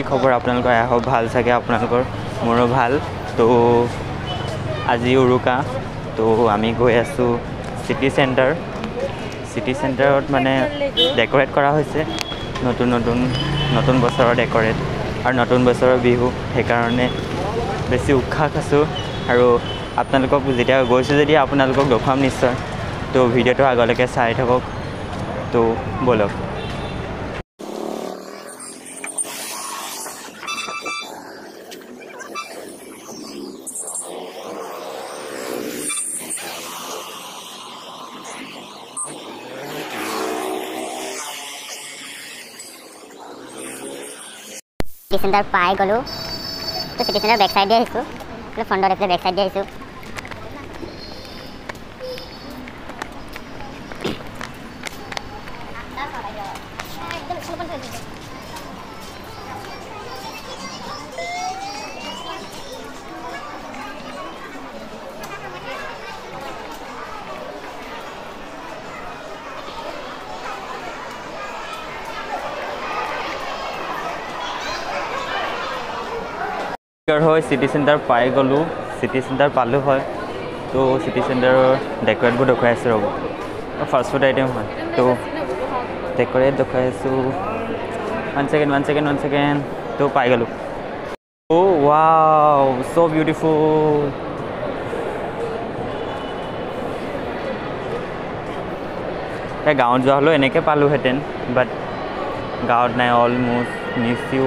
কি খবৰ আপোনালোকৰ? আই হোপ ভাল চাগে আপোনালোকৰ, মোৰো ভাল। তো আজি উৰুকা, তো আমি গৈ আছোঁ চিটি চেণ্টাৰত মানে ডেক'ৰেট কৰা হৈছে, নতুন বছৰৰ ডেক'ৰেট আৰু নতুন বছৰৰ বিহু, সেইকাৰণে বেছি উৎসাহ আছোঁ। আৰু আপোনালোকক যেতিয়া গৈছোঁ যদি আপোনালোকক দেখুৱাম নিশ্চয়। তো ভিডিঅ'টো আগলৈকে চাই থাকক। তো ব'লক। সিটি চেণ্টাৰ পাই গ'লোঁ। তো সিটি চেণ্টাৰ বেক চাইডে আহিছোঁ, ফ্ৰণ্টত এইফালে বেক চাইডে আহিছোঁ। হয় চিটি চেণ্টাৰ পাই গ'লোঁ, চিটি চেণ্টাৰ পালোঁ হয়। তো চিটি চেণ্টাৰৰ ডেক'ৰেটবোৰ দেখুৱাই আছোঁ ৰ'ব, ফাষ্ট ফুড আইটেম হয়। তো ডেক'ৰেট দেখুৱাই আছোঁ, ওৱান ছেকেণ্ড। তো পাই গ'লোঁ। অ' ৱাও, ছ' বিউটিফুল। গাঁৱত যোৱা হ'লেও এনেকৈ পালোঁহেঁতেন, বাট গাঁৱত নাই। Almost miss you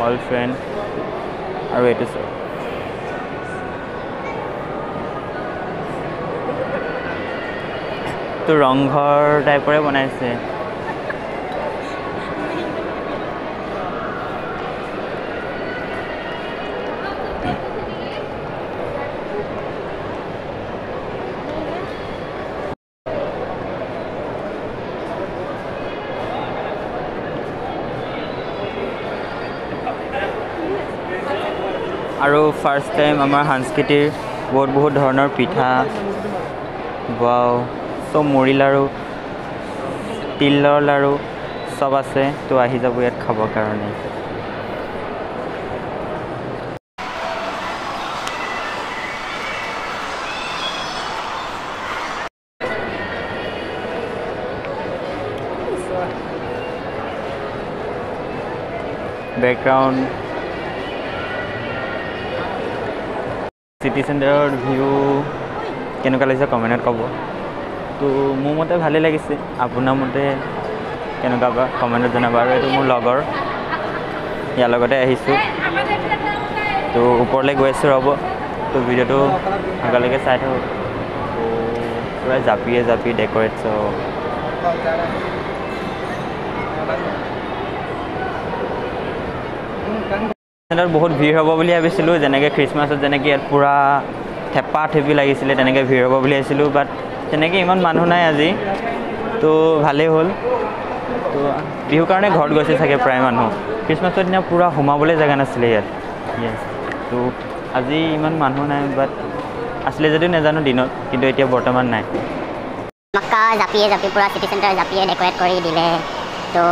all friend. আৰু এইটো তো ৰংঘৰ টাইপৰে বনাইছে। আৰু ফাৰ্ষ্ট টাইম আমাৰ সাংস্কৃতিৰ বহুত ধৰণৰ পিঠা, ৱাও, চব মুড়ি লাড়ু, তিলৰ লাড়ু চব আছে। তো আহি যাব ইয়াত খাবৰ কাৰণে। বেকগ্ৰাউণ্ড চিটি চেণ্টাৰৰ ভিউ কেনেকুৱা লাগিছে কমেণ্টত ক'ব। তো মোৰ মতে ভালেই লাগিছে, আপোনাৰ মতে কেনেকুৱা বা কমেণ্টত জনাব। আৰু এইটো মোৰ লগৰ, ইয়াৰ লগতে আহিছোঁ। তো ওপৰলৈ গৈ আছোঁ ৰ'ব। তো ভিডিঅ'টো আগলৈকে চাই থাকক। তো পূৰা জাপি ডেক'ৰেট চব। বহুত ভিৰ হ'ব বুলি ভাবিছিলোঁ, যেনেকৈ খ্ৰীষ্টমাছত যেনেকৈ ইয়াত পূৰা থেপি লাগিছিলে, তেনেকৈ ভিৰ হ'ব বুলি ভাবিছিলোঁ। বাট তেনেকৈ ইমান মানুহ নাই আজি। তো ভালেই হ'ল। তো বিহুৰ কাৰণে ঘৰত গৈছে চাগে প্ৰায় মানুহ। খ্ৰীষ্টমাছৰ দিনা পূৰা সোমাবলৈ জেগা নাছিলে ইয়াত। তো আজি ইমান মানুহ নাই, বাট আছিলে যদিও নাজানো দিনত, কিন্তু এতিয়া বৰ্তমান নাই। মক্কা জাপিয়ে পূৰা চিটি চেণ্টাৰ জাপিয়ে ডেক'ৰেট কৰি দিলে। তো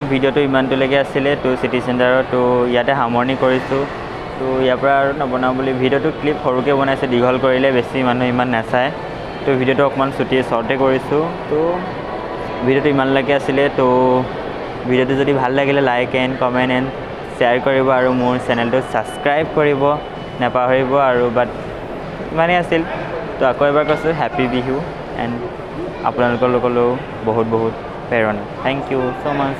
ভিডিঅ'টো ইমানটোলৈকে আছিলে। তো চিটি চেণ্টাৰত তো ইয়াতে সামৰণি কৰিছোঁ। তো ইয়াৰ পৰা আৰু নবনাওঁ বুলি ভিডিঅ'টো ক্লিপ সৰুকৈ বনাইছে, দীঘল কৰিলে বেছি মানুহ ইমান নাচায়। তো ভিডিঅ'টো অকণমান শ্বৰ্টে কৰিছোঁ। তো ভিডিঅ'টো ইমানলৈকে আছিলে। তো ভিডিঅ'টো যদি ভাল লাগিলে like and comment and share কৰিব, আৰু মোৰ চেনেলটো ছাবস্ক্ৰাইব কৰিব নাপাহৰিব। আৰু বাট ইমানেই আছিল। তো আকৌ এবাৰ কৈছোঁ হেপী বিহু এণ্ড আপোনালোকৰ লগলৈও বহুত প্ৰেৰণা। Thank you so' much.